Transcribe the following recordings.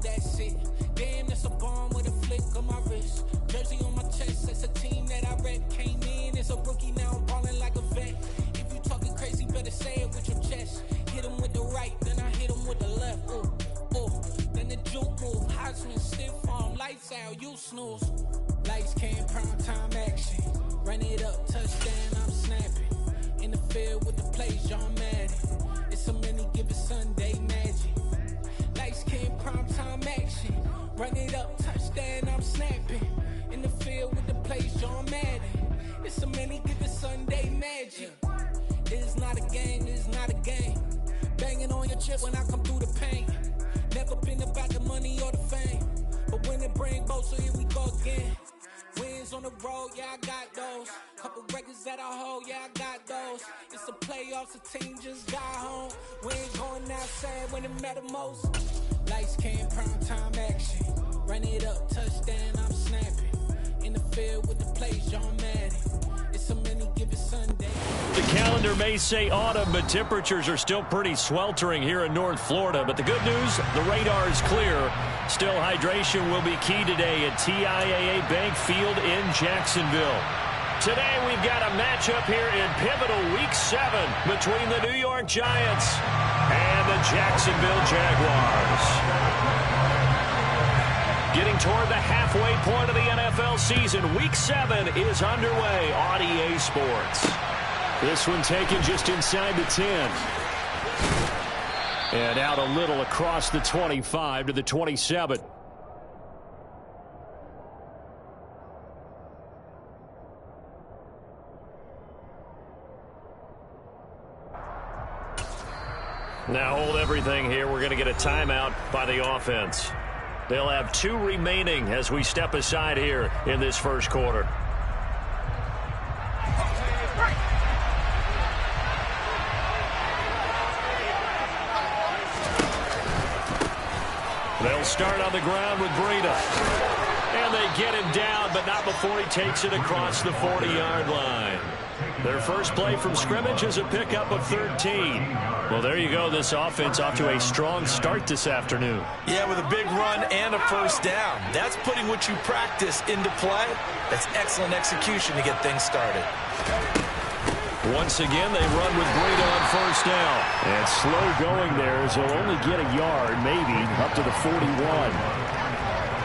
that's it. Damn, that's a bomb with a flick of my wrist. Jersey on my chest, that's a team that I rep. Came in as a rookie, now I'm ballin' like a vet. If you talking crazy, better say it with your chest. Hit him with the right, then I hit him with the left. Ooh, ooh, then the juke move. Heisman stiff arm, lights out, you snooze. Lights came, prime time action. Run it up, touchdown, I'm snapping. In the field with the plays, John Madden. It's a many given Sunday magic. Lights came, prime time action. Run it up, touchdown, I'm snapping. In the field with the plays, John Madden. It's a many given Sunday magic. It is not a game, it is not a game. Banging on your chip when I come through the paint. Never been about the money or the fame. But when it bring both, so here we go again. Wins on the road, yeah, I got those. Couple records that I hold, yeah, I got those. It's the playoffs, the team just got home. We ain't going outside when it matter most. Lights came, prime time action. Run it up, touchdown, I'm snapping. In the field with the plays, John Madden. It's a many given Sunday. The calendar may say autumn, but temperatures are still pretty sweltering here in North Florida. But the good news, the radar is clear. Still, hydration will be key today at TIAA Bank Field in Jacksonville. Today, we've got a matchup here in pivotal Week 7 between the New York Giants and the Jacksonville Jaguars. Getting toward the halfway point of the NFL season, Week 7 is underway on EA Sports. This one taken just inside the 10. And out a little across the 25 to the 27. Now hold everything here. We're going to get a timeout by the offense. They'll have 2 remaining as we step aside here in this first quarter. They'll start on the ground with Breida. And they get him down, but not before he takes it across the 40-yard line. Their first play from scrimmage is a pickup of 13. Well, there you go. This offense off to a strong start this afternoon. Yeah, with a big run and a first down. That's putting what you practice into play. That's excellent execution to get things started. Once again, they run with Breida on first down. And slow going there as he'll only get a yard, maybe, up to the 41.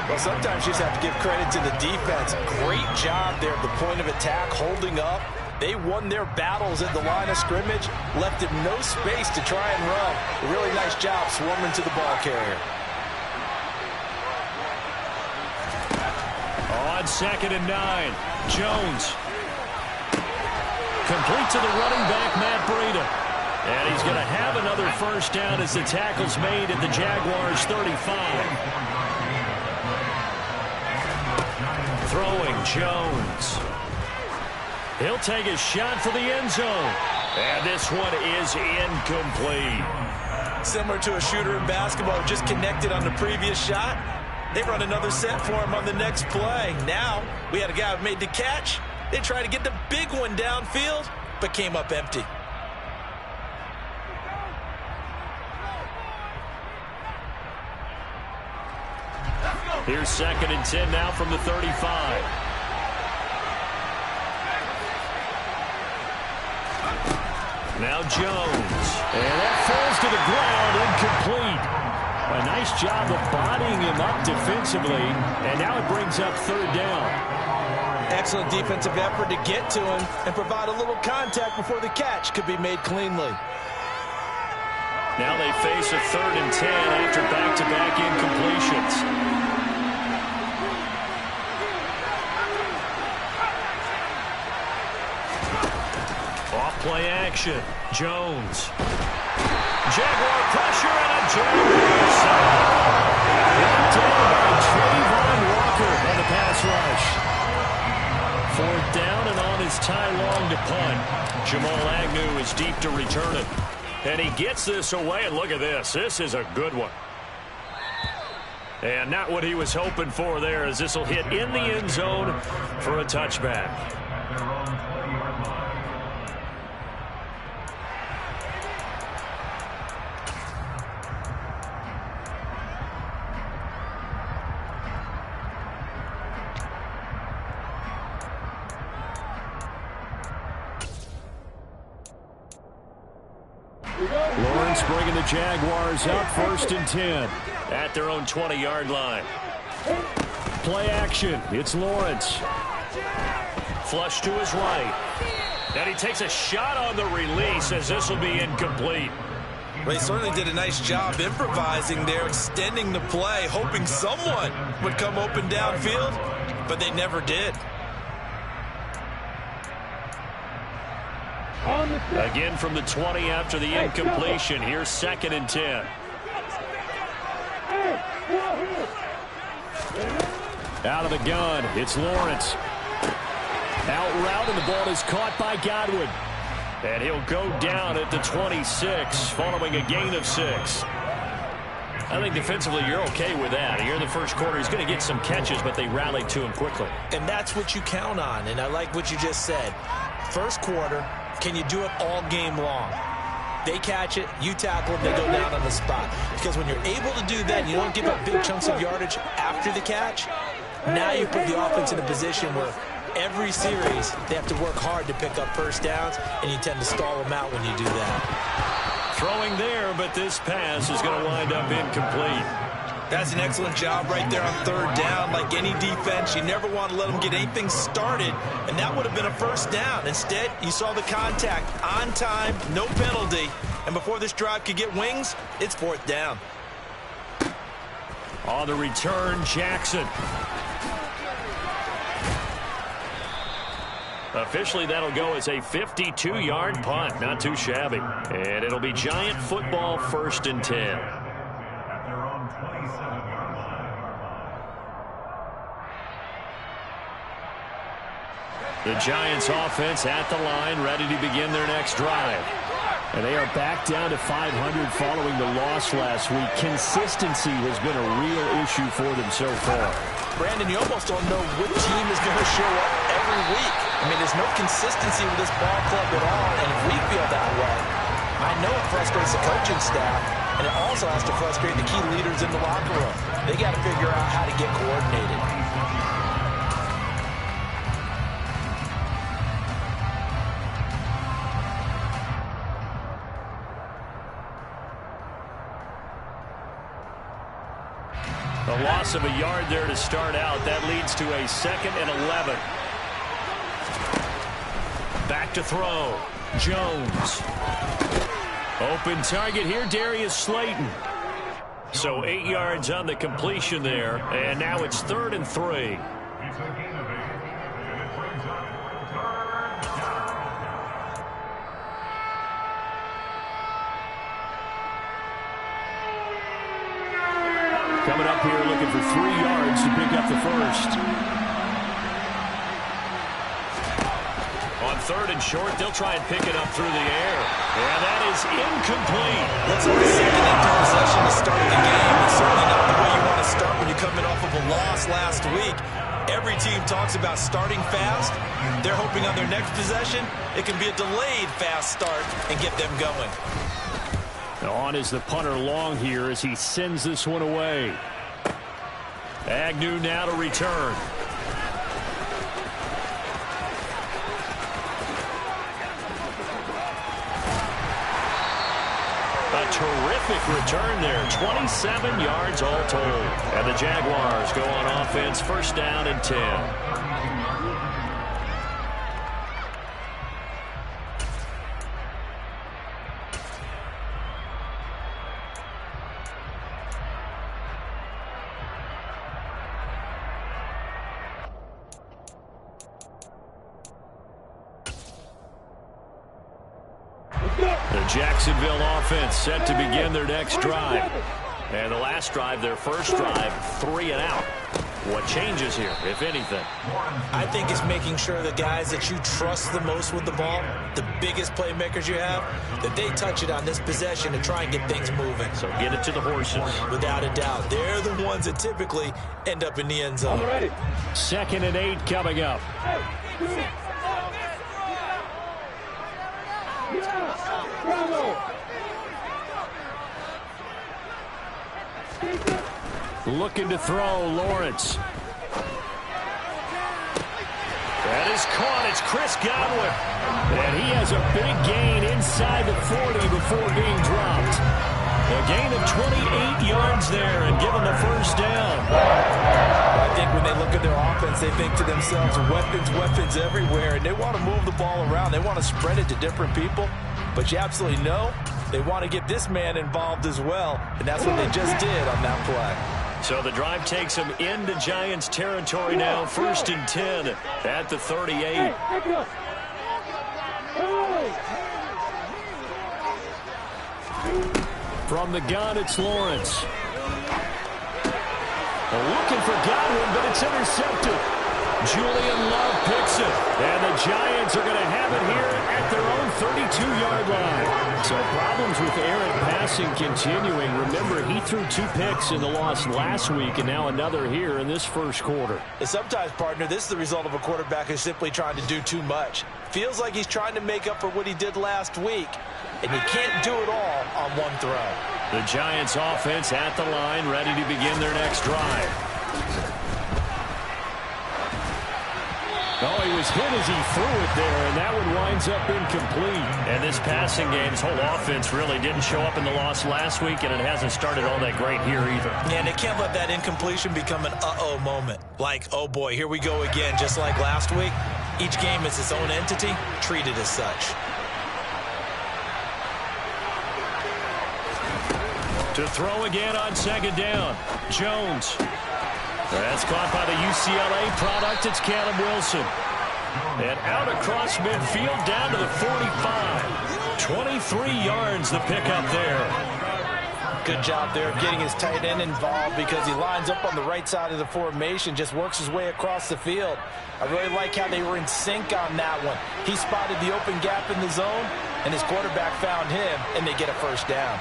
Well, sometimes you just have to give credit to the defense. Great job there at the point of attack, holding up. They won their battles at the line of scrimmage, left him no space to try and run. A really nice job swarming to the ball carrier. On 2nd and 9, Jones. Complete to the running back, Matt Breida. And he's going to have another first down as the tackle's made at the Jaguars' 35. Throwing, Jones. He'll take a shot for the end zone. And this one is incomplete. Similar to a shooter in basketball, just connected on the previous shot. They run another set for him on the next play. Now, we had a guy who made the catch. They tried to get the big one downfield, but came up empty. Here's 2nd and 10 now from the 35. Now Jones. And that falls to the ground, incomplete. A nice job of bodying him up defensively. And now it brings up 3rd down. Excellent defensive effort to get to him and provide a little contact before the catch could be made cleanly. Now they face a 3rd and 10 after back-to-back incompletions. Off-play action. Jones. Jaguar pressure and a Jaguar sack. Knocked down by Trayvon Walker on the pass rush. 4th down and on his tie long to punt. Jamal Agnew is deep to return it. And he gets this away, and look at this. This is a good one. And not what he was hoping for there, as this will hit in the end zone for a touchback. Lawrence bringing the Jaguars up 1st and 10 at their own 20-yard line. Play action. It's Lawrence. Flush to his right. And he takes a shot on the release as this will be incomplete. Well, he certainly did a nice job improvising there, extending the play, hoping someone would come open downfield, but they never did. Again from the 20 after the incompletion. Here's 2nd and 10. Out of the gun, it's Lawrence. Out route, and the ball is caught by Godwin. And he'll go down at the 26, following a gain of 6. I think defensively you're okay with that. Here in the first quarter, he's going to get some catches, but they rallied to him quickly. And that's what you count on, and I like what you just said. First quarter, can you do it all game long? They catch it, you tackle them, they go down on the spot. Because when you're able to do that, you don't give up big chunks of yardage after the catch. Now you put the offense in a position where every series they have to work hard to pick up first downs, and you tend to stall them out when you do that. Throwing there, but this pass is going to wind up incomplete. That's an excellent job right there on 3rd down. Like any defense, you never want to let them get anything started, and that would have been a first down. Instead, you saw the contact on time, no penalty, and before this drive could get wings, it's 4th down. On the return, Jackson. Officially, that'll go as a 52-yard punt. Not too shabby. And it'll be Giant football 1st and 10. The Giants offense at the line, ready to begin their next drive. And they are back down to 500 following the loss last week. Consistency has been a real issue for them so far. Brandon, you almost don't know what team is going to show up every week. I mean, there's no consistency with this ball club at all, and if we feel that way, I know it frustrates the coaching staff, and it also has to frustrate the key leaders in the locker room. They got to figure out how to get coordinated. A loss of a yard there to start out. That leads to a 2nd and 11. Back to throw. Jones. Open target here, Darius Slayton. So 8 yards on the completion there, and now it's 3rd and 3. Coming up here looking for 3 yards to pick up the first. On 3rd and short, they'll try and pick it up through the air. And that is incomplete. Looks like a second empty possession to start the game. It's certainly not the way you want to start when you're coming off of a loss last week. Every team talks about starting fast. They're hoping on their next possession, it can be a delayed fast start and get them going. On is the punter long here as he sends this one away. Agnew now to return. A terrific return there. 27 yards all told. And the Jaguars go on offense, 1st down and 10. The Jacksonville offense set to begin their next drive. And the last drive, their first drive, 3 and out. What changes here, if anything? I think it's making sure the guys that you trust the most with the ball, the biggest playmakers you have, that they touch it on this possession to try and get things moving. So get it to the horses. Without a doubt. They're the ones that typically end up in the end zone. 2nd and 8 coming up. Looking to throw, Lawrence. That is caught. It's Chris Godwin. And he has a big gain inside the 40 before being dropped. A gain of 28 yards there and give him the first down. I think when they look at their offense, they think to themselves, weapons, weapons everywhere, and they want to move the ball around. They want to spread it to different people, but you absolutely know they want to get this man involved as well, and that's what they just did on that play. So the drive takes them into Giants territory now, 1st and 10 at the 38. From the gun, it's Lawrence. Looking for Godwin, but it's intercepted. Julian Love picks it. And the Giants are going to have it here at their own 32-yard line. So problems with Aaron passing continuing. Remember, he threw 2 picks in the loss last week, and now another here in this first quarter. And sometimes, partner, this is the result of a quarterback who's simply trying to do too much. Feels like he's trying to make up for what he did last week, and he can't do it all on one throw. The Giants offense at the line, ready to begin their next drive. Oh, he was hit as he threw it there, and that one winds up incomplete. And this passing game's whole offense really didn't show up in the loss last week, and it hasn't started all that great here either. And they can't let that incompletion become an uh-oh moment. Like, oh boy, here we go again, just like last week. Each game is its own entity, treated as such. To throw again on 2nd down. Jones. That's caught by the UCLA product. It's Callum Wilson. And out across midfield down to the 45. 23 yards the pickup there. Good job there of getting his tight end involved because he lines up on the right side of the formation, just works his way across the field. I really like how they were in sync on that one. He spotted the open gap in the zone, and his quarterback found him, and they get a first down.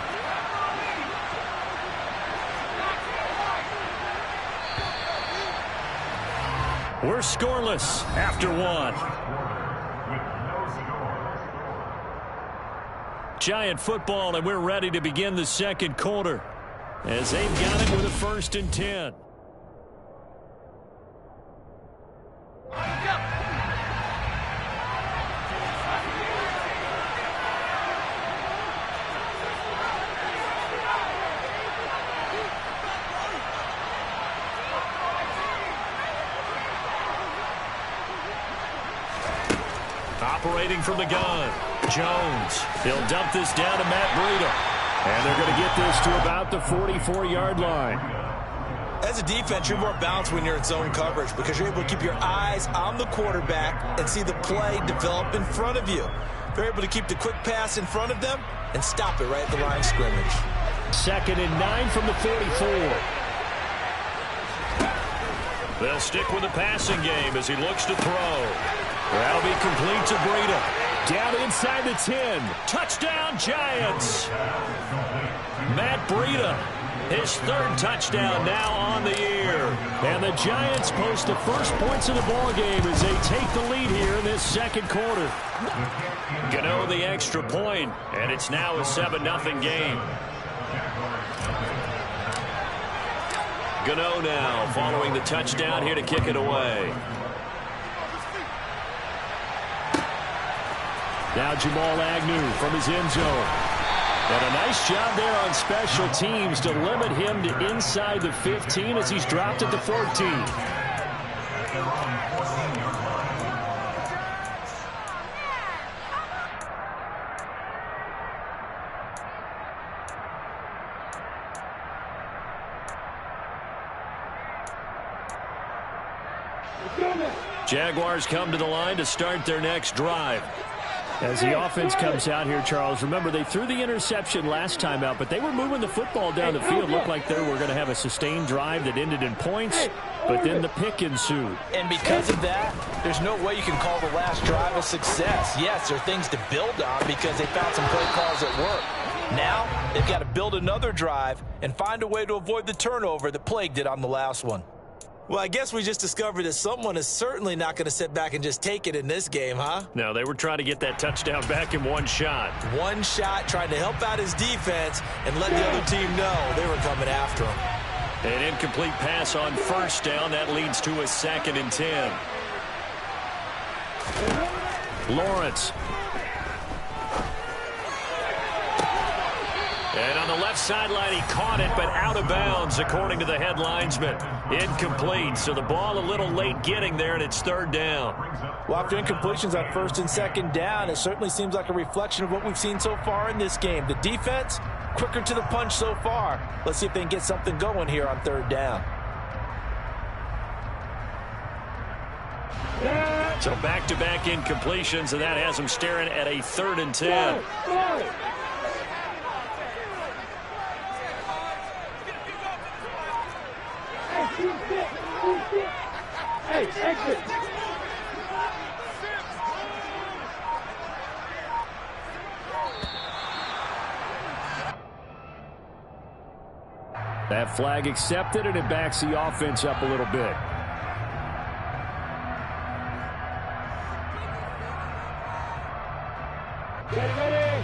We're scoreless after 1. Giant football, and we're ready to begin the second quarter as they've got it with a 1st and 10. Operating from the gun, Jones. He'll dump this down to Matt Breida. And they're going to get this to about the 44-yard line. As a defense, you're more balanced when you're in zone coverage because you're able to keep your eyes on the quarterback and see the play develop in front of you. They're able to keep the quick pass in front of them and stop it right at the line of scrimmage. 2nd and 9 from the 44. They'll stick with the passing game as he looks to throw. That'll be complete to Breida. Down inside the 10. Touchdown, Giants. Matt Breida, his 3rd touchdown now on the year. And the Giants post the first points of the ballgame as they take the lead here in this second quarter. Gano the extra point, and it's now a 7-0 game. Gano now following the touchdown here to kick it away. Now Jamal Agnew from his end zone. And a nice job there on special teams to limit him to inside the 15 as he's dropped at the 14. Jaguars come to the line to start their next drive. As the offense comes out here, Charles, remember they threw the interception last time out, but they were moving the football down the field. Looked like they were going to have a sustained drive that ended in points, but then the pick ensued. And because of that, there's no way you can call the last drive a success. Yes, there are things to build on because they found some play calls that work. Now, they've got to build another drive and find a way to avoid the turnover that plagued it on the last one. Well, I guess we just discovered that someone is certainly not going to sit back and just take it in this game, huh? No, they were trying to get that touchdown back in one shot. One shot, trying to help out his defense and let the other team know they were coming after him. An incomplete pass on 1st down. That leads to a 2nd and 10. Lawrence. And on the left sideline, he caught it, but out of bounds, according to the head linesman. Incomplete, so the ball a little late getting there, and it's third down. Well, after incompletions on first and second down, it certainly seems like a reflection of what we've seen so far in this game. The defense, quicker to the punch so far. Let's see if they can get something going here on third down. So back-to-back incompletions, and that has them staring at a 3rd and 10. That flag accepted, and it backs the offense up a little bit.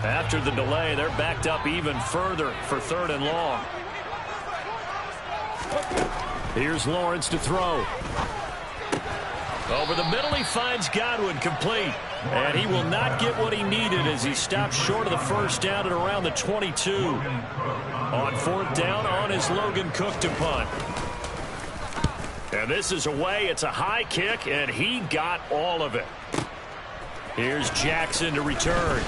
After the delay, they're backed up even further for 3rd and long. Here's Lawrence to throw. Over the middle, he finds Godwin, complete. And he will not get what he needed as he stopped short of the first down at around the 22. On 4th down on his Logan Cook to punt. And this is away. It's a high kick, and he got all of it. Here's Jackson to return.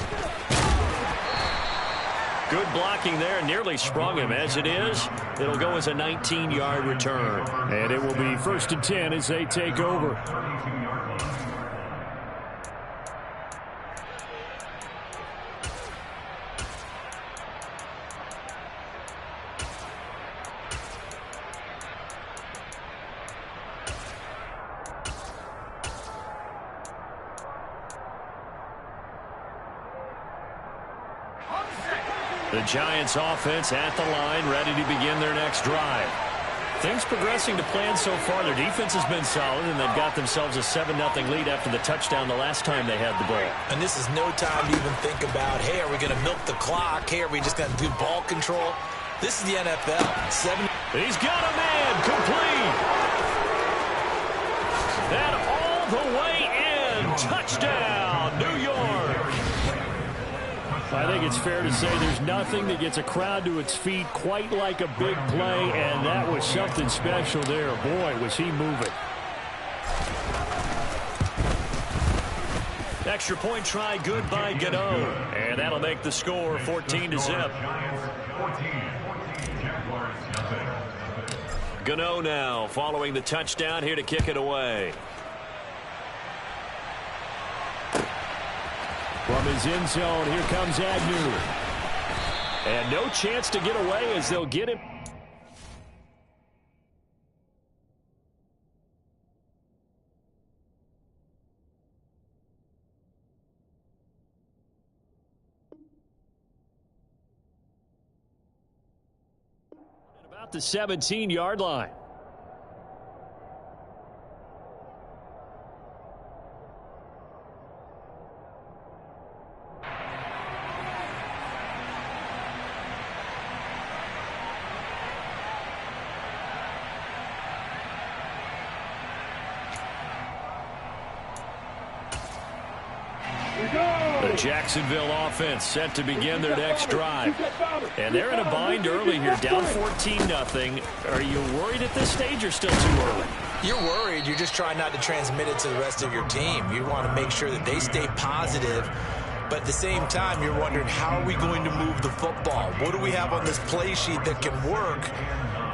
Good blocking there, nearly sprung him. As it is, it'll go as a 19-yard return. And it will be 1st and 10 as they take over. The Giants offense at the line, ready to begin their next drive. Things progressing to plan so far. Their defense has been solid, and they've got themselves a 7-0 lead after the touchdown the last time they had the ball. And this is no time to even think about, hey, are we going to milk the clock? Hey, are we just going to do ball control? This is the NFL. He's got a man, complete. And all the way in. Touchdown, New York. I think it's fair to say there's nothing that gets a crowd to its feet quite like a big play, and that was something special there. Boy, was he moving. Extra point try, good by Gano. And that'll make the score 14-0. Gano now following the touchdown here to kick it away. From his end zone, here comes Agnew. And no chance to get away as they'll get him. At about the 17-yard line. The Jacksonville offense set to begin their next drive. And they're in a bind early here, down 14-0. Are you worried at this stage or still too early? You're worried. You're just trying not to transmit it to the rest of your team. You want to make sure that they stay positive. But at the same time, you're wondering, how are we going to move the football? What do we have on this play sheet that can work?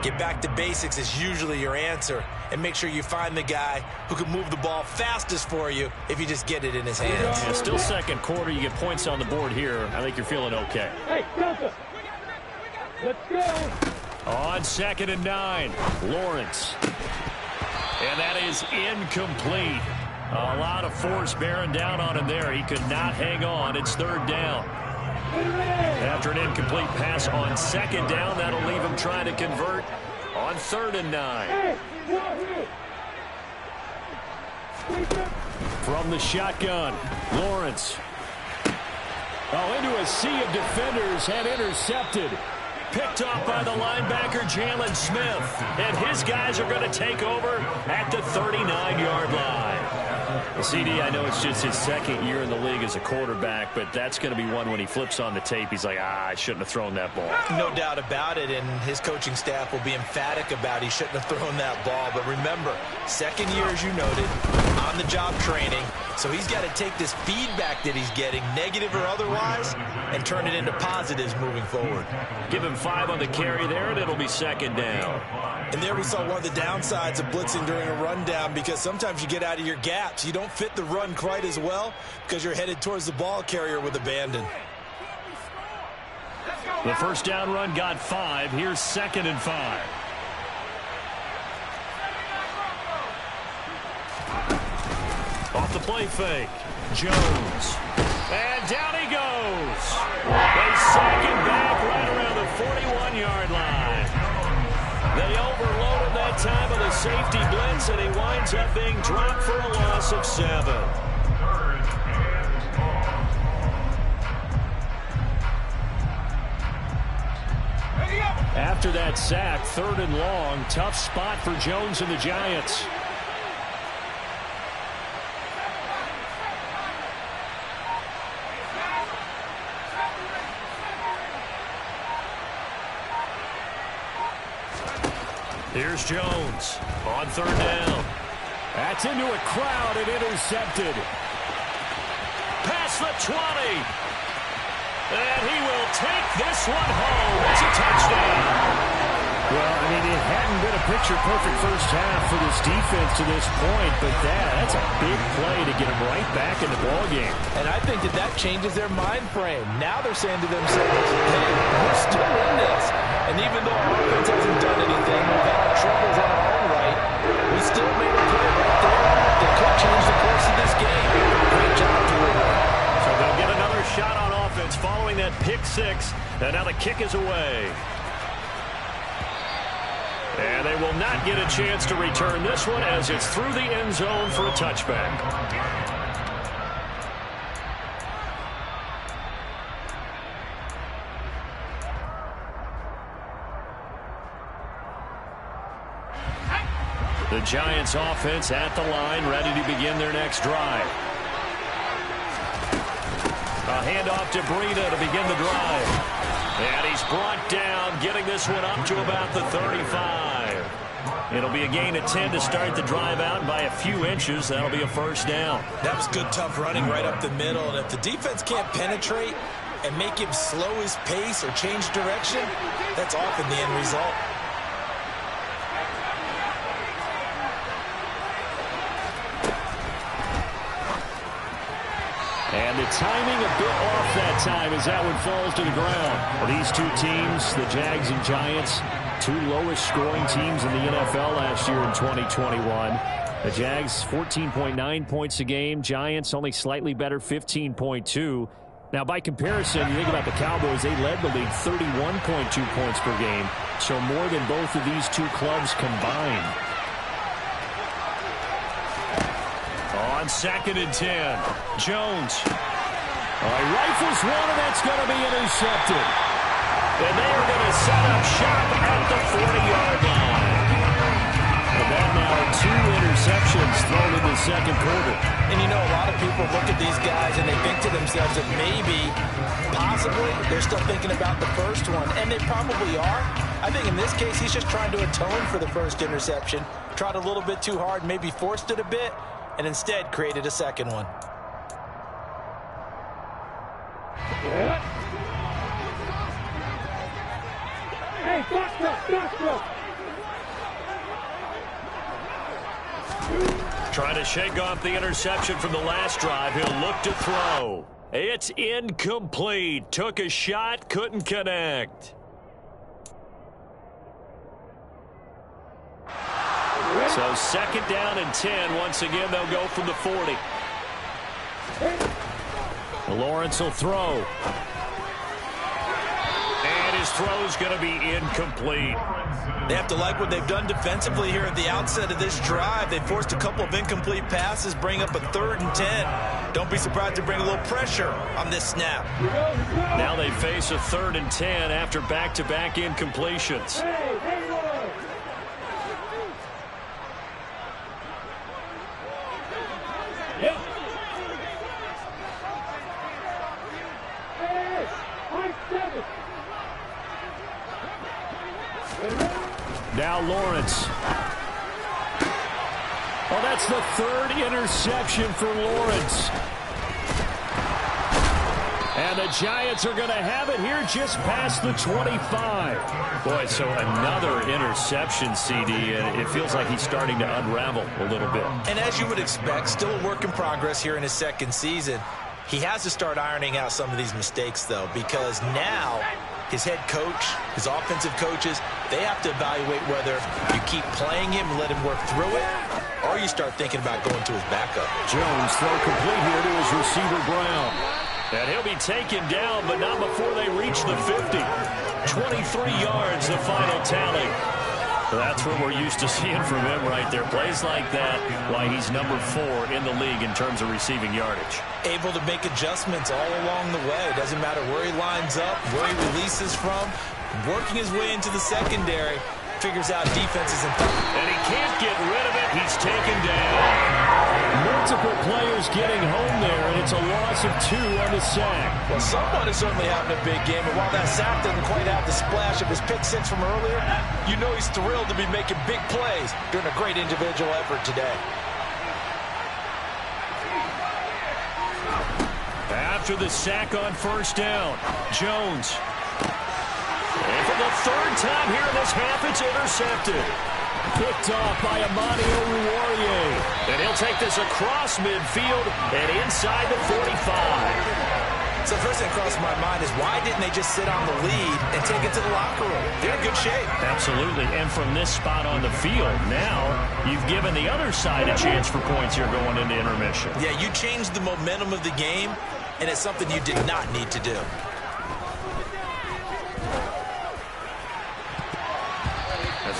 Get back to basics is usually your answer. And make sure you find the guy who can move the ball fastest for you if you just get it in his hands. Yeah, still second quarter. You get points on the board here. I think you're feeling okay. Hey, Delta. Let's go. On 2nd and 9, Lawrence. And that is incomplete. A lot of force bearing down on him there. He could not hang on. It's 3rd down. After an incomplete pass on 2nd down, that'll leave him trying to convert on 3rd and 9. From the shotgun, Lawrence. Oh, into a sea of defenders and intercepted. Picked off by the linebacker, Jalen Smith. And his guys are going to take over at the 39-yard line. CD, I know it's just his second year in the league as a quarterback, but that's going to be one when he flips on the tape, he's like, I shouldn't have thrown that ball. No doubt about it, and his coaching staff will be emphatic about he shouldn't have thrown that ball. But remember, second year, as you noted, on-the-job training, so he's got to take this feedback that he's getting, negative or otherwise, and turn it into positives moving forward. Give him 5 on the carry there, and it'll be second down. And there we saw one of the downsides of blitzing during a rundown, because sometimes you get out of your gaps. You don't fit the run quite as well because you're headed towards the ball carrier with abandon. The first down run got 5. Here's 2nd and 5. Off the play fake. Jones. And down he goes. They sack him back right around the 41-yard line. They overloaded that time with a safety blitz, and he winds up being dropped for a loss of 7. After that sack, 3rd and long, tough spot for Jones and the Giants. Here's Jones on 3rd down. That's into a crowd and intercepted. Past the 20. And he will take this one home. It's a touchdown. Well, I mean, it hadn't been a picture-perfect first half for this defense to this point, but that's a big play to get them right back in the ballgame. And I think that changes their mind frame. Now they're saying to themselves, hey, we're still in this. And even though our offense hasn't done anything, we've had our troubles on our own right, we still made a play right there that could change the course of this game. Great job to win. So they'll get another shot on offense following that pick 6. And now the kick is away. And they will not get a chance to return this one as it's through the end zone for a touchback. The Giants offense at the line, ready to begin their next drive. A handoff to Breida to begin the drive. And he's brought down, getting this one up to about the 35. It'll be a gain of 10 to start the drive out by a few inches. That'll be a first down. That was good, tough running right up the middle. And if the defense can't penetrate and make him slow his pace or change direction, that's often the end result. And the timing a bit off that time as that one falls to the ground. Well, these two teams, the Jags and Giants, 2 lowest scoring teams in the NFL last year in 2021. The Jags 14.9 points a game. Giants only slightly better, 15.2. Now, by comparison, you think about the Cowboys, they led the league 31.2 points per game. So more than both of these two clubs combined. On 2nd and 10, Jones. He rifles one, and that's going to be intercepted. And they are going to set up shop at the 40-yard line. And that now 2 interceptions thrown in the second quarter. And you know, a lot of people look at these guys and they think to themselves that maybe, possibly, they're still thinking about the first one. And they probably are. I think in this case, he's just trying to atone for the first interception. Tried a little bit too hard, maybe forced it a bit, and instead created a second one. Hey, doctor! Trying to shake off the interception from the last drive. He'll look to throw. It's incomplete. Took a shot, couldn't connect. So 2nd down and 10. Once again, they'll go from the 40. Lawrence will throw. And his throw's going to be incomplete. They have to like what they've done defensively here at the outset of this drive. They forced a couple of incomplete passes, bring up a 3rd and 10. Don't be surprised to bring a little pressure on this snap. Now they face a 3rd and 10 after back-to-back incompletions. Now Lawrence. Oh, that's the third interception for Lawrence. And the Giants are going to have it here just past the 25. Boy, so another interception, CD, and it feels like he's starting to unravel a little bit. And as you would expect, still a work in progress here in his second season. He has to start ironing out some of these mistakes, though, because now his head coach, his offensive coaches, they have to evaluate whether you keep playing him and let him work through it, or you start thinking about going to his backup. Jones throw complete here to his receiver, Brown. And he'll be taken down, but not before they reach the 50. 23 yards, the final tally. That's what we're used to seeing from him right there. Plays like that, why he's number 4 in the league in terms of receiving yardage. Able to make adjustments all along the way. Doesn't matter where he lines up, where he releases from. Working his way into the secondary. Figures out defenses and and he can't get rid of it. He's taken down. Multiple players getting home there, and it's a loss of 2 on the sack. Well, someone is certainly having a big game, and while that sack doesn't quite have the splash of his pick six from earlier, you know he's thrilled to be making big plays during a great individual effort today. After the sack on first down, Jones. And for the third time here in this half, it's intercepted. Picked off by Amani Oruwariye. And he'll take this across midfield and inside the 45. So the first thing that crossed my mind is why didn't they just sit on the lead and take it to the locker room? They're in good shape. Absolutely. And from this spot on the field, now you've given the other side a chance for points here going into intermission. Yeah, you changed the momentum of the game, and it's something you did not need to do.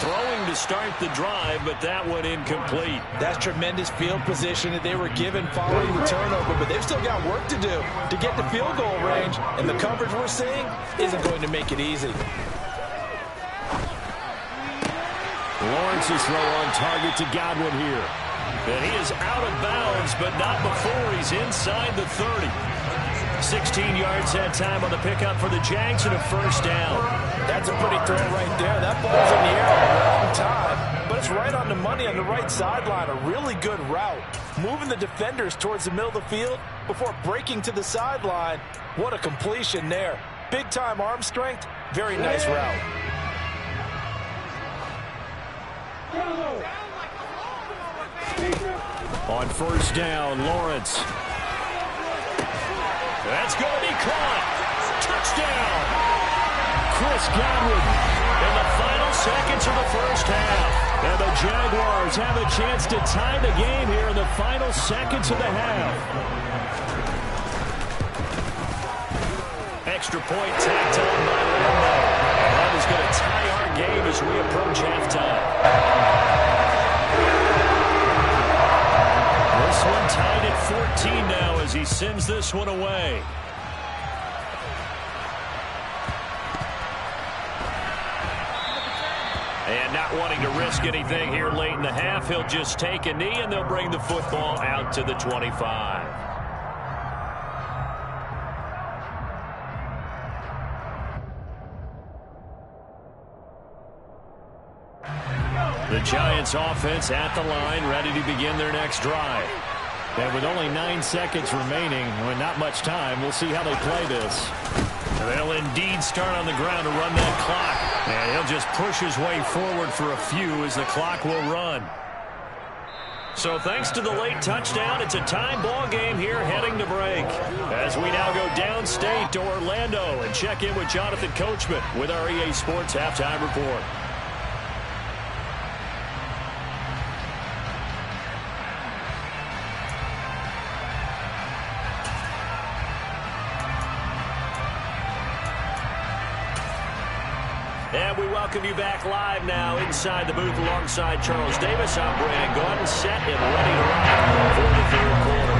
Throwing to start the drive, but that one incomplete. That's tremendous field position that they were given following the turnover, but they've still got work to do to get the field goal range, and the coverage we're seeing isn't going to make it easy. Lawrence's throw on target to Godwin here. And he is out of bounds, but not before he's inside the 30. 16 yards that time on the pickup for the Jags and a first down. That's a pretty throw right there. That ball's in the air at the wrong time, but it's right on the money on the right sideline. A really good route. Moving the defenders towards the middle of the field before breaking to the sideline. What a completion there. Big-time arm strength. Very nice route. On first down, Lawrence. That's going to be caught. Touchdown. Chris Godwin in the final seconds of the first half. And the Jaguars have a chance to tie the game here in the final seconds of the half. Extra point tacked on by Lambo. And that is going to tie our game as we approach halftime. This one tied at 14 now as he sends this one away. And not wanting to risk anything here late in the half, he'll just take a knee and they'll bring the football out to the 25. The Giants offense at the line, ready to begin their next drive. And with only 9 seconds remaining, with not much time, we'll see how they play this. They'll indeed start on the ground to run that clock. And he'll just push his way forward for a few as the clock will run. So thanks to the late touchdown, it's a tie ball game here heading to break. As we now go downstate to Orlando and check in with Jonathan Coachman with our EA Sports Halftime Report. And we welcome you back live now inside the booth alongside Charles Davis. I'm Brandon Gordon, set and ready to rock for the third quarter.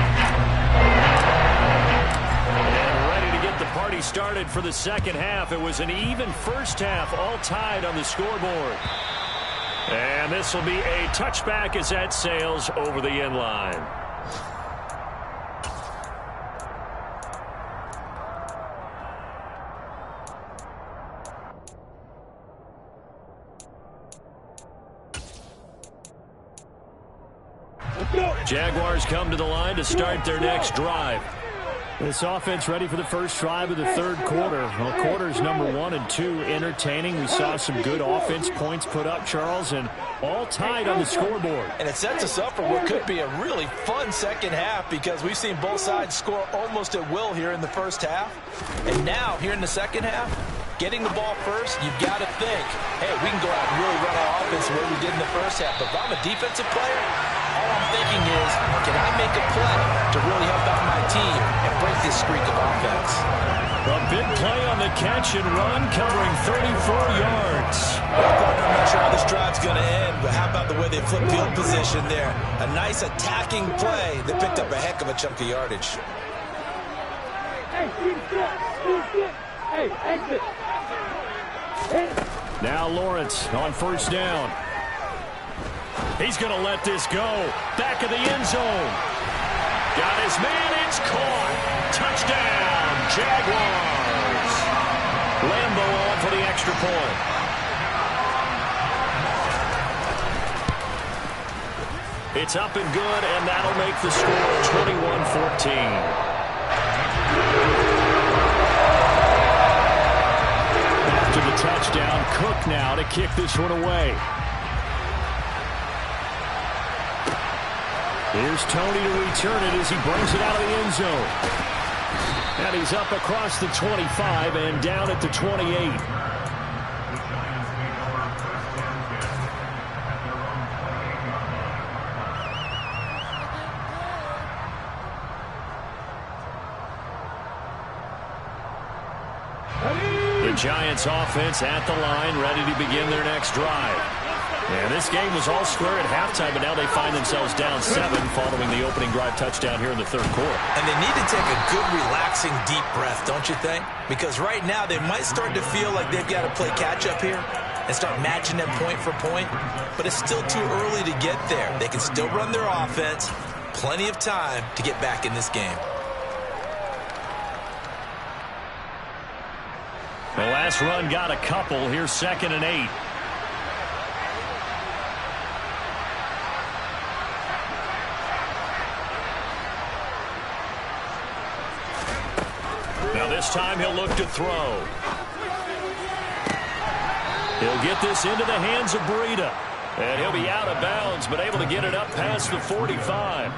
And ready to get the party started for the second half. It was an even first half, all tied on the scoreboard. And this will be a touchback as that sails over the end line. Jaguars come to the line to start their next drive. This offense ready for the first drive of the third quarter. Well, quarters number 1 and 2 entertaining. We saw some good offense points put up, Charles, and all tied on the scoreboard. And it sets us up for what could be a really fun second half because we've seen both sides score almost at will here in the first half. And now, here in the second half, getting the ball first, you've got to think, hey, we can go out and really run our offense the way we did in the first half. But if I'm a defensive player, all I'm thinking is, can I make a play to really help out my team and break this streak of offense? A big play on the catch and run, covering 34 yards. Well, partner, I'm not sure how this drive's going to end, but how about the way they flip field position there? A nice attacking play that picked up a heck of a chunk of yardage. Hey, exit. Now Lawrence on first down. He's going to let this go. Back of the end zone. Got his man. It's caught. Touchdown, Jaguars. Lambo on for the extra point. It's up and good, and that'll make the score 21-14. After the touchdown, Cook now to kick this one away. Here's Tony to return it as he brings it out of the end zone. And he's up across the 25 and down at the 28. The Giants offense at the line, ready to begin their next drive. And this game was all square at halftime, but now they find themselves down 7 following the opening drive touchdown here in the third quarter. And they need to take a good, relaxing, deep breath, don't you think? Because right now they might start to feel like they've got to play catch-up here and start matching them point for point. But it's still too early to get there. They can still run their offense. Plenty of time to get back in this game. The last run got a couple. Here's 2nd and 8. Now this time he'll look to throw. He'll get this into the hands of Breida. And he'll be out of bounds, but able to get it up past the 45.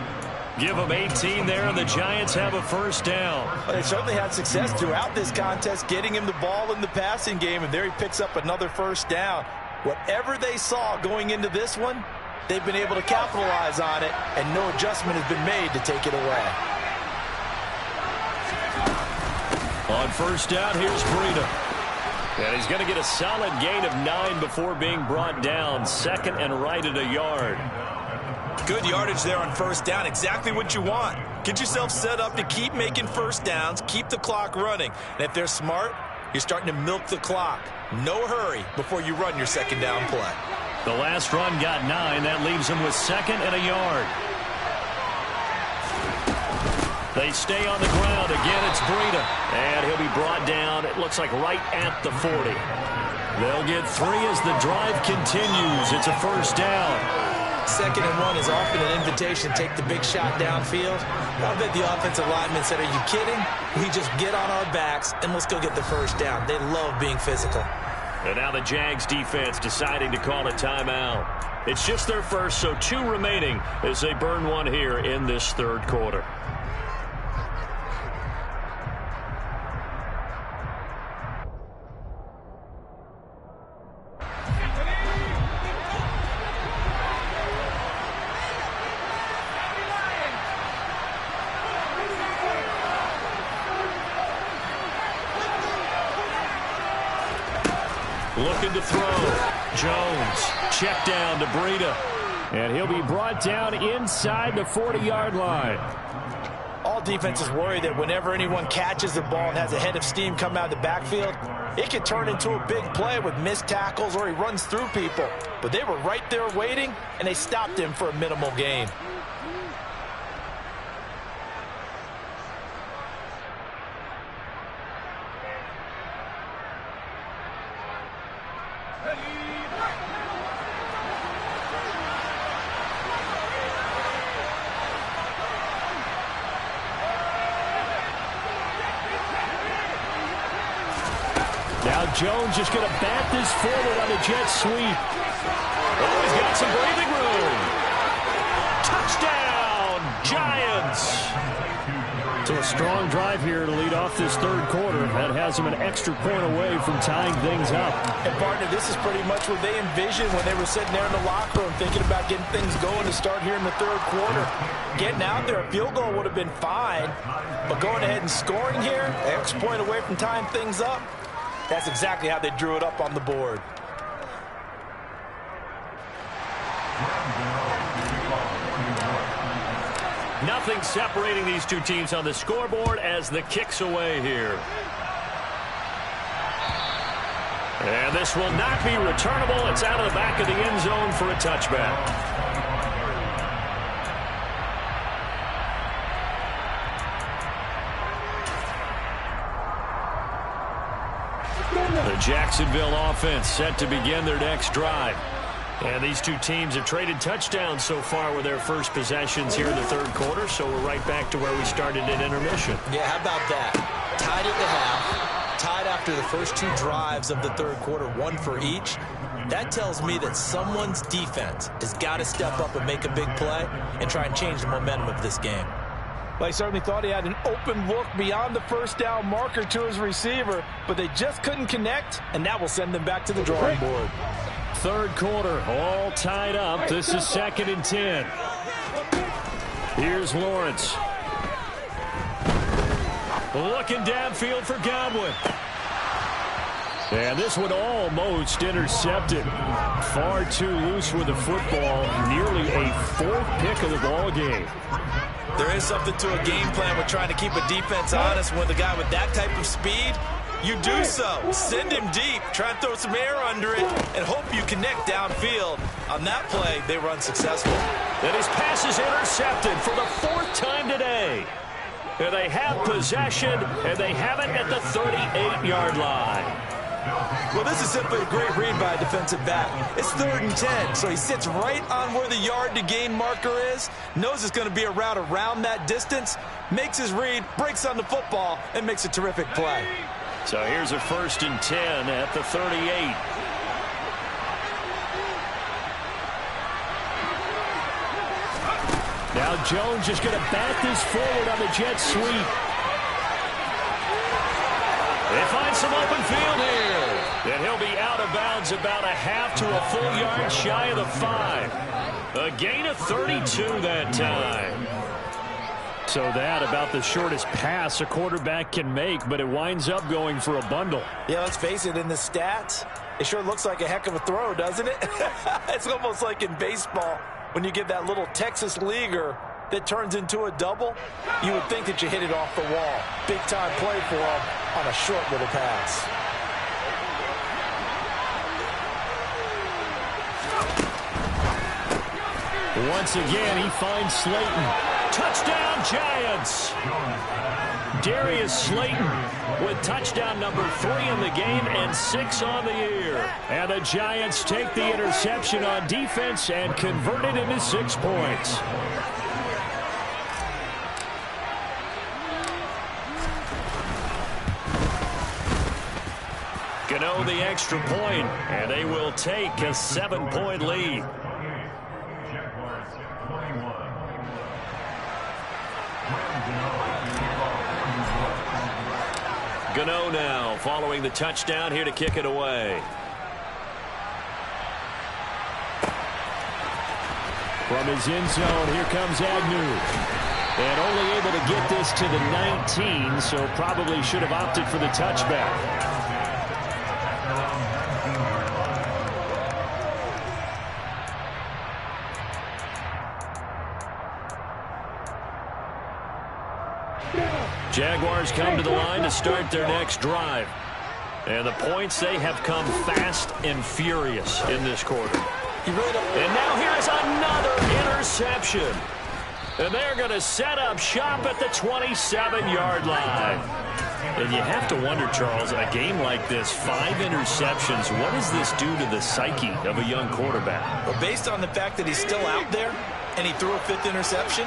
Give them 18 there, and the Giants have a first down. Well, they certainly had success throughout this contest, getting him the ball in the passing game, and there he picks up another first down. Whatever they saw going into this one, they've been able to capitalize on it, and no adjustment has been made to take it away. On first down, here's Breida. And he's going to get a solid gain of 9 before being brought down. 2nd and right at a yard. Good yardage there on first down. Exactly what you want. Get yourself set up to keep making first downs, keep the clock running. And if they're smart, you're starting to milk the clock. No hurry before you run your second down play. The last run got 9. That leaves them with 2nd and a yard. They stay on the ground. Again, it's Breida. And he'll be brought down, it looks like right at the 40. They'll get 3 as the drive continues. It's a first down. 2nd and 1 is often an invitation to take the big shot downfield. I bet the offensive lineman said, are you kidding? We just get on our backs and let's go get the first down. They love being physical. And now the Jags defense deciding to call a timeout. It's just their first, so 2 remaining as they burn one here in this third quarter. Looking to throw. Jones. Check down to Breida. And he'll be brought down inside the 40-yard line. All defenses worry that whenever anyone catches the ball and has a head of steam come out of the backfield, it can turn into a big play with missed tackles or he runs through people. But they were right there waiting, and they stopped him for a minimal gain. Jones just going to bat this forward on a jet sweep. Oh, he's got some breathing room. Touchdown, Giants. So a strong drive here to lead off this third quarter. That has them an extra point away from tying things up. And, partner, this is pretty much what they envisioned when they were sitting there in the locker room thinking about getting things going to start here in the third quarter. Getting out there, a field goal would have been fine. But going ahead and scoring here, an extra point away from tying things up, that's exactly how they drew it up on the board. Nothing separating these two teams on the scoreboard as the kick's away here. And this will not be returnable. It's out of the back of the end zone for a touchback. The Jacksonville offense set to begin their next drive. And these two teams have traded touchdowns so far with their first possessions here in the third quarter, so we're right back to where we started at intermission. Yeah, how about that? Tied at the half, tied after the first two drives of the third quarter, one for each. That tells me that someone's defense has got to step up and make a big play and try and change the momentum of this game. Well, he certainly thought he had an open look beyond the first down marker to his receiver, but they just couldn't connect, and that will send them back to the drawing board. Third quarter, all tied up. This is 2nd and 10. Here's Lawrence. Looking downfield for Godwin. And this one almost intercepted. Far too loose with the football. Nearly a 4th pick of the ball game. There is something to a game plan with trying to keep a defense honest with a guy with that type of speed. You do so. Send him deep. Try and throw some air under it and hope you connect downfield. On that play, they run successful. And his pass is intercepted for the 4th time today. And they have possession, and they have it at the 38-yard line. Well, this is simply a great read by a defensive back. It's 3rd and 10, so he sits right on where the yard-to-gain marker is, knows it's going to be a route around that distance, makes his read, breaks on the football, and makes a terrific play. So here's a 1st and 10 at the 38. Now Jones is going to bat this forward on the jet sweep. They find some open field here. And he'll be out of bounds about a half to a full yard shy of the 5. A gain of 32 that time. So that about the shortest pass a quarterback can make, but it winds up going for a bundle. Yeah, let's face it, in the stats, it sure looks like a heck of a throw, doesn't it? It's almost like in baseball when you get that little Texas leaguer that turns into a double. You would think that you hit it off the wall. Big-time play for him on a short little pass. Once again, he finds Slayton. Touchdown, Giants! Darius Slayton with touchdown number 3 in the game and 6 on the year. And the Giants take the interception on defense and convert it into 6 points. Gano the extra point, and they will take a 7-point lead. Gano now following the touchdown here to kick it away. From his end zone, here comes Agnew. And only able to get this to the 19, so probably should have opted for the touchback. Jaguars come to the line to start their next drive. And the points, they have come fast and furious in this quarter. And now here is another interception. And they're going to set up shop at the 27-yard line. And you have to wonder, Charles, a game like this, 5 interceptions, what does this do to the psyche of a young quarterback? Well, based on the fact that he's still out there and he threw a 5th interception,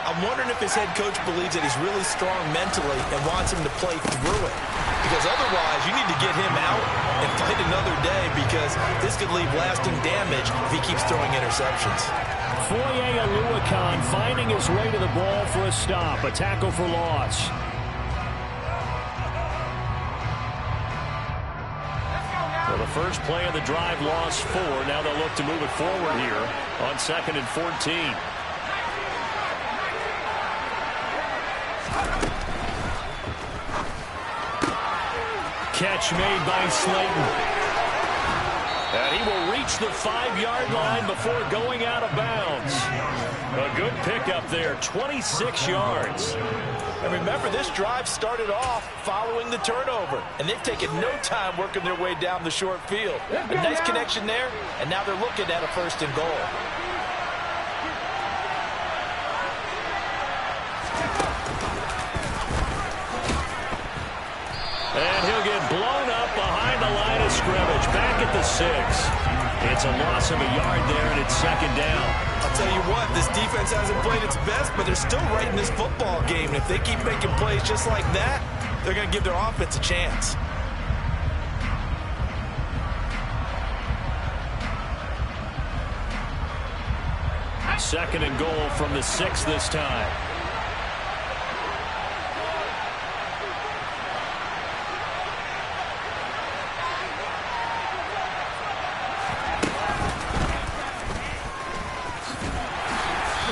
I'm wondering if his head coach believes that he's really strong mentally and wants him to play through it. Because otherwise, you need to get him out and fight another day, because this could leave lasting damage if he keeps throwing interceptions. Foye Oluokun finding his way to the ball for a stop. A tackle for loss. Well, the first play of the drive lost 4. Now they'll look to move it forward here on 2nd and 14. Catch made by Slayton. And he will reach the 5-yard line before going out of bounds. A good pickup there, 26 yards. And remember, this drive started off following the turnover, and they've taken no time working their way down the short field. A nice connection there, and now they're looking at a 1st and goal. And he'll get blown up behind the line of scrimmage, back at the 6. It's a loss of a yard there, and it's 2nd down. I'll tell you what, this defense hasn't played its best, but they're still right in this football game. And if they keep making plays just like that, they're going to give their offense a chance. Second and goal from the 6 this time.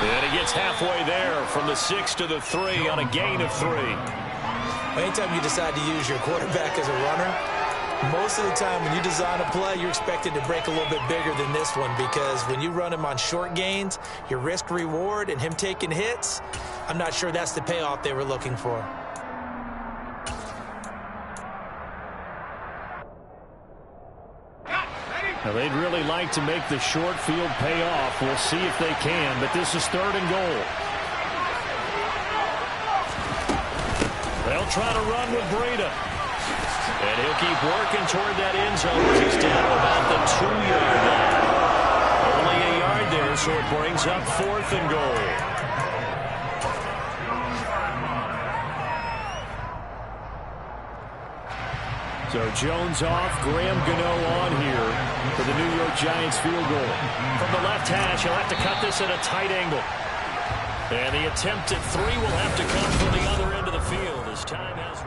And he gets halfway there from the 6 to the 3 on a gain of 3. Anytime you decide to use your quarterback as a runner, most of the time when you design a play, you're expected to break a little bit bigger than this one, because when you run him on short gains, your risk-reward and him taking hits, I'm not sure that's the payoff they were looking for. Now, they'd really like to make the short field pay off. We'll see if they can, but this is 3rd and goal. They'll try to run with Breida. And he'll keep working toward that end zone as he's down about the 2-yard line. Only a yard there, so it brings up 4th and goal. So Jones off, Graham Gano on here for the New York Giants field goal. From the left hash, he'll have to cut this at a tight angle. And the attempt at 3 will have to come from the other end of the field as time has...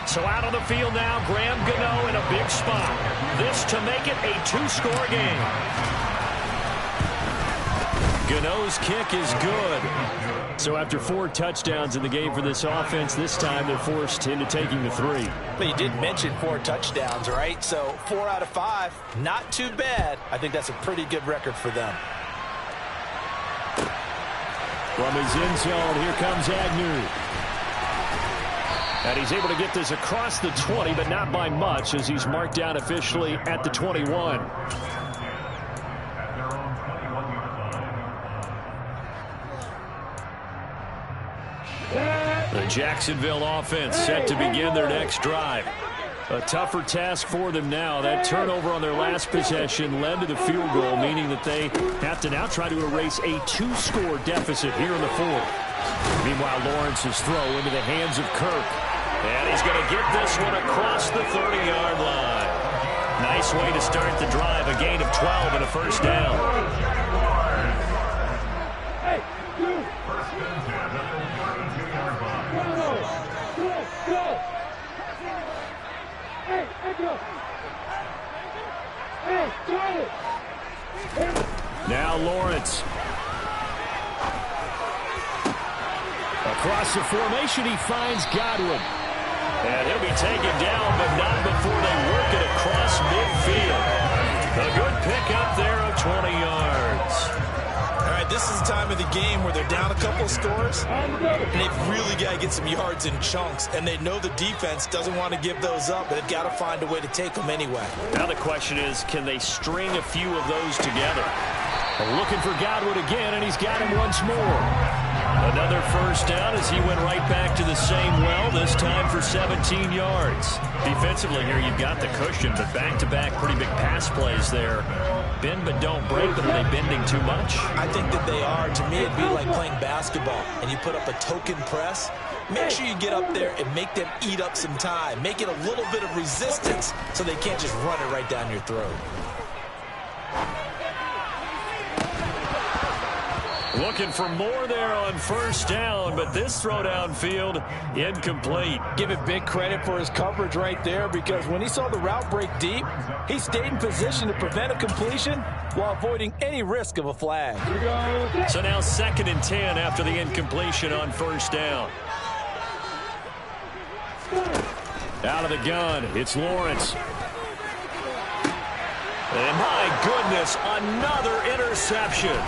So out on the field now, Graham Gano in a big spot. This to make it a 2-score game. Gano's kick is good. So after 4 touchdowns in the game for this offense, this time they're forced into taking the 3. But you did mention 4 touchdowns, right? So 4 out of 5, not too bad. I think that's a pretty good record for them. From his end zone, here comes Agnew. And he's able to get this across the 20, but not by much, as he's marked down officially at the 21. The Jacksonville offense set to begin their next drive. A tougher task for them now. That turnover on their last possession led to the field goal, meaning that they have to now try to erase a 2-score deficit here in the 4th. Meanwhile, Lawrence's throw into the hands of Kirk. And he's going to get this one across the 30-yard line. Nice way to start the drive. A gain of 12 and a 1st down. Now Lawrence. Across the formation, he finds Godwin. And he'll be taken down, but not before they work it across midfield. A good pickup there of 20 yards. All right, this is the time of the game where they're down a couple scores, and they've really got to get some yards in chunks, and they know the defense doesn't want to give those up, but they've got to find a way to take them anyway. Now the question is, can they string a few of those together? Looking for Godwin again, and he's got him once more. Another first down as he went right back to the same well, this time for 17 yards. Defensively here, you've got the cushion, but back-to-back pretty big pass plays there. Bend but don't break, but are they bending too much? I think that they are. To me, it'd be like playing basketball, and you put up a token press. Make sure you get up there and make them eat up some time. Make it a little bit of resistance so they can't just run it right down your throat. Looking for more there on first down, but this throw downfield incomplete. Give it big credit for his coverage right there, because when he saw the route break deep, he stayed in position to prevent a completion while avoiding any risk of a flag. So now 2nd and 10 after the incompletion on first down. Out of the gun, it's Lawrence. And my goodness, another interception.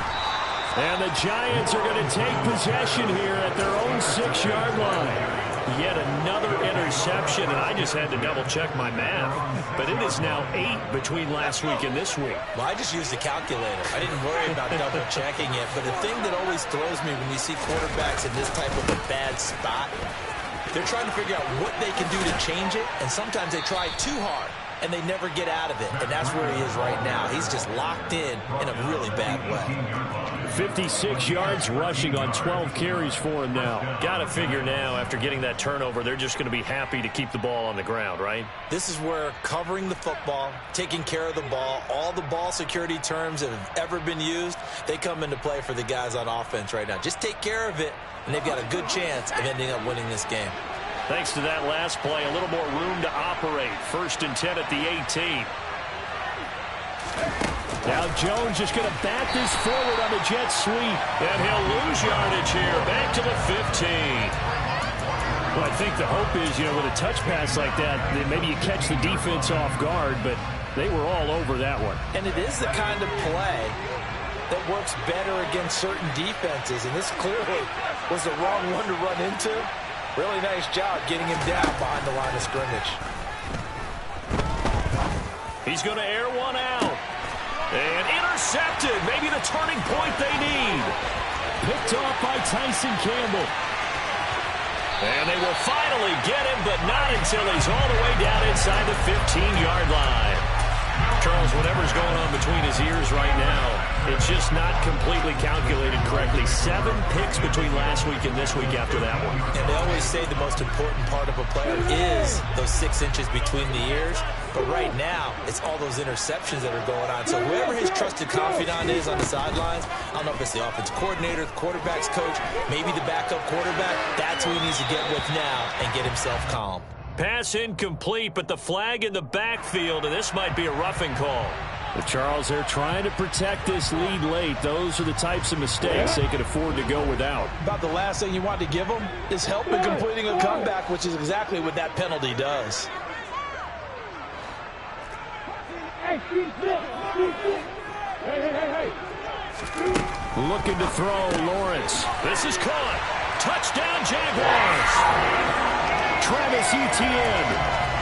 And the Giants are going to take possession here at their own 6-yard line. Yet another interception, and I just had to double-check my math. But it is now 8 between last week and this week. Well, I just used the calculator. I didn't worry about double-checking it. But the thing that always throws me when you see quarterbacks in this type of a bad spot, they're trying to figure out what they can do to change it, and sometimes they try too hard, and they never get out of it. And that's where he is right now. He's just locked in a really bad way. 56 yards rushing on 12 carries for him now. Got to figure now, after getting that turnover, they're just going to be happy to keep the ball on the ground, right? This is where covering the football, taking care of the ball, all the ball security terms that have ever been used, they come into play for the guys on offense right now. Just take care of it, and they've got a good chance of ending up winning this game. Thanks to that last play, a little more room to operate. 1st and 10 at the 18. Now Jones just going to bat this forward on the jet sweep. And he'll lose yardage here. Back to the 15. Well, I think the hope is, with a touch pass like that, that maybe you catch the defense off guard, but they were all over that one. And it is the kind of play that works better against certain defenses, and this clearly was the wrong one to run into. Really nice job getting him down behind the line of scrimmage. He's going to air one out. And intercepted. Maybe the turning point they need. Picked off by Tyson Campbell. And they will finally get him, but not until he's all the way down inside the 15-yard line. Charles, whatever's going on between his ears right now, it's just not completely calculated correctly. 7 picks between last week and this week after that one. And they always say the most important part of a player is those 6 inches between the ears. But right now, it's all those interceptions that are going on. So whoever his trusted confidant is on the sidelines, I don't know if it's the offense coordinator, the quarterback's coach, maybe the backup quarterback, that's who he needs to get with now and get himself calm. Pass incomplete, but the flag in the backfield, and this might be a roughing call. But Charles, they're trying to protect this lead late. Those are the types of mistakes they can afford to go without. About the last thing you want to give them is help in completing a comeback, which is exactly what that penalty does. Hey. Looking to throw, Lawrence. This is caught. Touchdown, Jaguars. Travis Etienne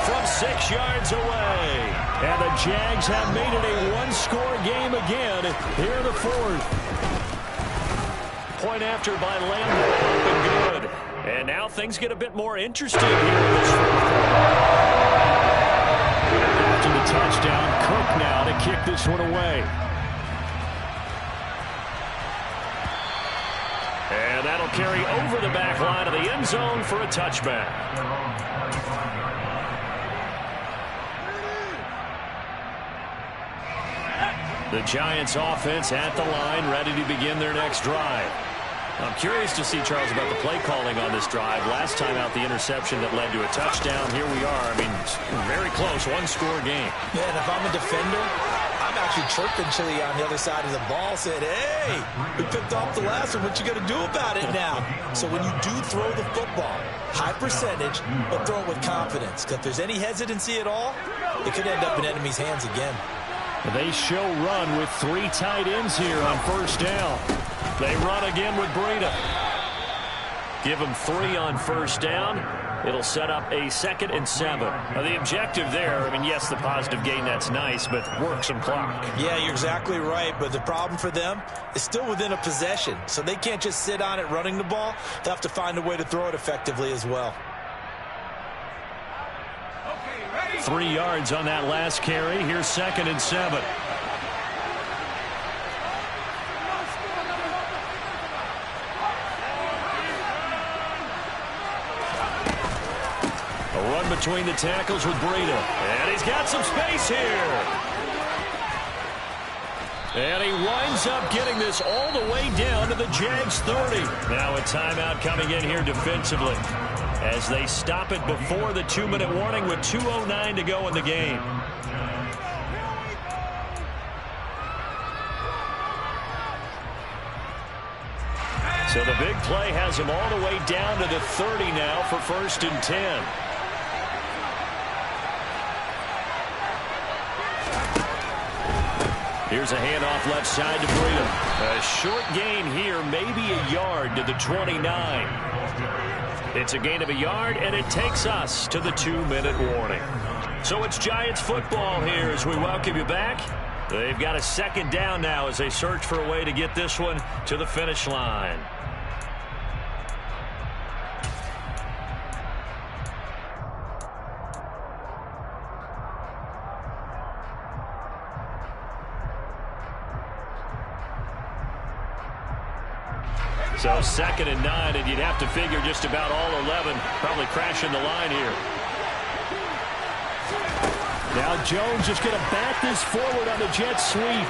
from 6 yards away. And the Jags have made it a one-score game again here in the 4th. Point after by Lambert, up and good. And now things get a bit more interesting here in this 4th quarter. After the touchdown, Cook now to kick this one away. And that'll carry over the back line of the end zone for a touchback. The Giants offense at the line, ready to begin their next drive. I'm curious to see, Charles, about the play calling on this drive. Last time out, the interception that led to a touchdown. Here we are. I mean, very close, one-score game. Yeah, and if I'm a defender, I'm actually chirping Chili on the other side of the ball, saying, hey, we picked off the last one. What you going to do about it now? So when you do throw the football, high percentage, but throw it with confidence. Because if there's any hesitancy at all, it could end up in enemy's hands again. They show run with 3 tight ends here on first down. They run again with Breida. Give them 3 on first down. It'll set up a 2nd and 7. Now, the objective there, I mean, yes, the positive gain, that's nice, but work some clock. Yeah, you're exactly right, but the problem for them is still within a possession, so they can't just sit on it running the ball. They'll have to find a way to throw it effectively as well. 3 yards on that last carry. Here's 2nd and 7. Between the tackles with Breida. And he's got some space here. And he winds up getting this all the way down to the Jags 30. Now a timeout coming in here defensively as they stop it before the 2-minute warning with 2:09 to go in the game. So the big play has him all the way down to the 30 now for 1st and 10. Here's a handoff left side to Breida. A short gain here, maybe a yard to the 29. It's a gain of a yard, and it takes us to the 2-minute warning. So it's Giants football here as we welcome you back. They've got a 2nd down now as they search for a way to get this one to the finish line. So 2nd and 9, and you'd have to figure just about all 11 probably crashing the line here. Now Jones just going to bat this forward on the jet sweep.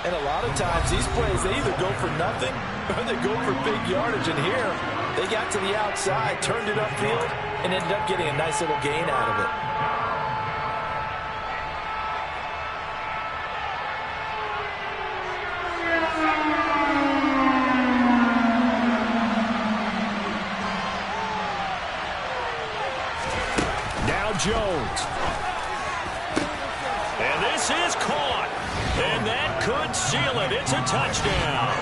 And a lot of times these plays, they either go for nothing or they go for big yardage. And here, they got to the outside, turned it upfield, and ended up getting a nice little gain out of it. Jones. And this is caught. And that could seal it. It's a touchdown.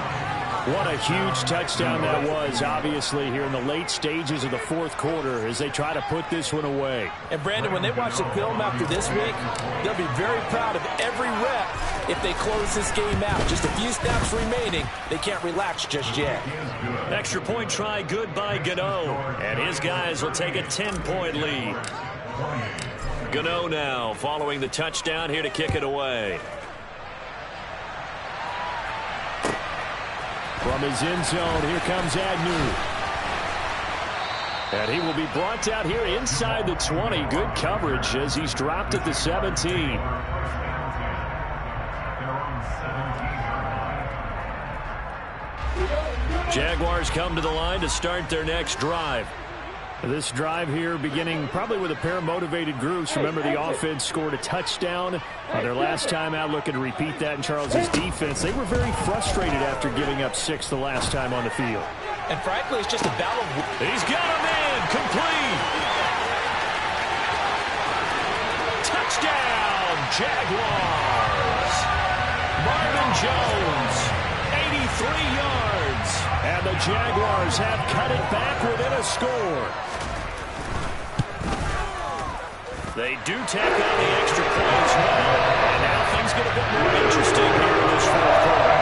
What a huge touchdown that was, obviously, here in the late stages of the 4th quarter as they try to put this one away. And, Brandon, when they watch the film after this week, they'll be very proud of every rep if they close this game out. Just a few snaps remaining. They can't relax just yet. Extra point try good by Gano. And his guys will take a 10-point lead. Gano now following the touchdown here to kick it away. From his end zone, here comes Agnew. And he will be brought out here inside the 20. Good coverage as he's dropped at the 17. Jaguars come to the line to start their next drive. This drive here beginning probably with a pair of motivated groups. Remember, the offense scored a touchdown. Their last time out, looking to repeat that in Charles's defense. They were very frustrated after giving up 6 the last time on the field. And frankly, it's just a battle. He's got a man complete. Touchdown, Jaguars. Marvin Jones, 83 yards. And the Jaguars have cut it back within a score. They do tack on the extra point as well. And now things get a bit more interesting here in this 4th quarter.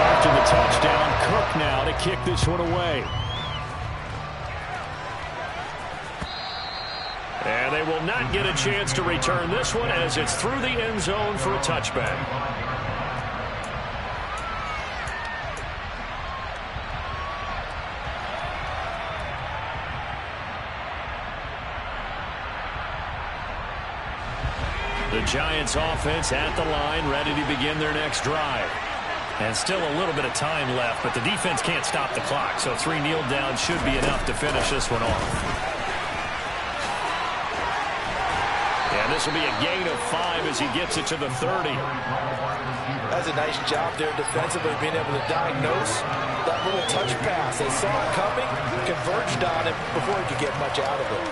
After the touchdown, Cook now to kick this one away. And they will not get a chance to return this one as it's through the end zone for a touchback. The Giants offense at the line, ready to begin their next drive. And still a little bit of time left, but the defense can't stop the clock, so 3 kneel downs should be enough to finish this one off. And this will be a gain of 5 as he gets it to the 30. That's a nice job there defensively, being able to diagnose that little touch pass. They saw it coming, converged on it before he could get much out of it.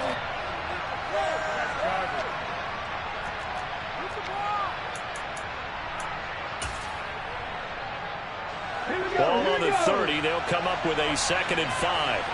30. They'll come up with a 2nd and 5.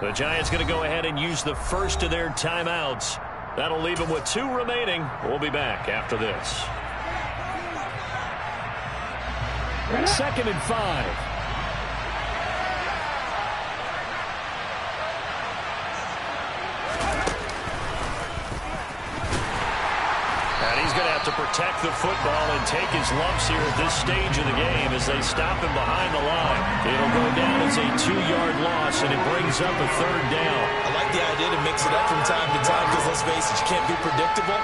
The Giants going to go ahead and use the first of their timeouts. That'll leave them with 2 remaining. We'll be back after this. 2nd and 5. He's going to have to protect the football and take his lumps here at this stage of the game as they stop him behind the line. It'll go down as a 2-yard loss, and it brings up a 3rd down. I like the idea to mix it up from time to time because, let's face it, you can't be predictable.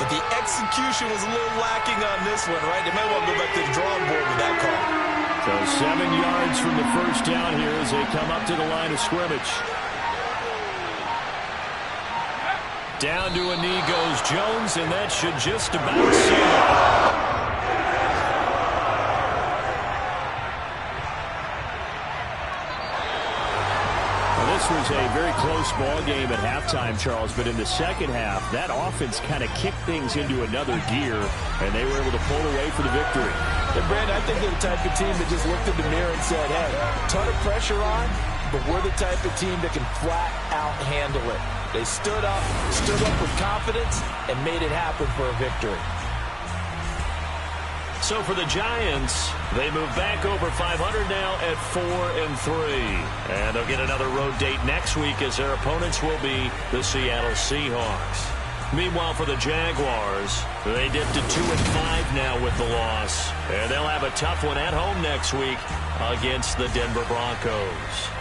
But the execution was a little lacking on this one, right? They might want to go back to the drawing board with that call. So 7 yards from the first down here as they come up to the line of scrimmage. Down to a knee goes Jones, and that should just about seal it. This was a very close ball game at halftime, Charles, but in the second half, that offense kind of kicked things into another gear, and they were able to pull away for the victory. And, Brandon, I think they're the type of team that just looked in the mirror and said, hey, ton of pressure on, but we're the type of team that can flat out handle it. They stood up with confidence, and made it happen for a victory. So for the Giants, they move back over 500 now at 4-3. And they'll get another road date next week as their opponents will be the Seattle Seahawks. Meanwhile, for the Jaguars, they dipped to 2-5 now with the loss. And they'll have a tough one at home next week against the Denver Broncos.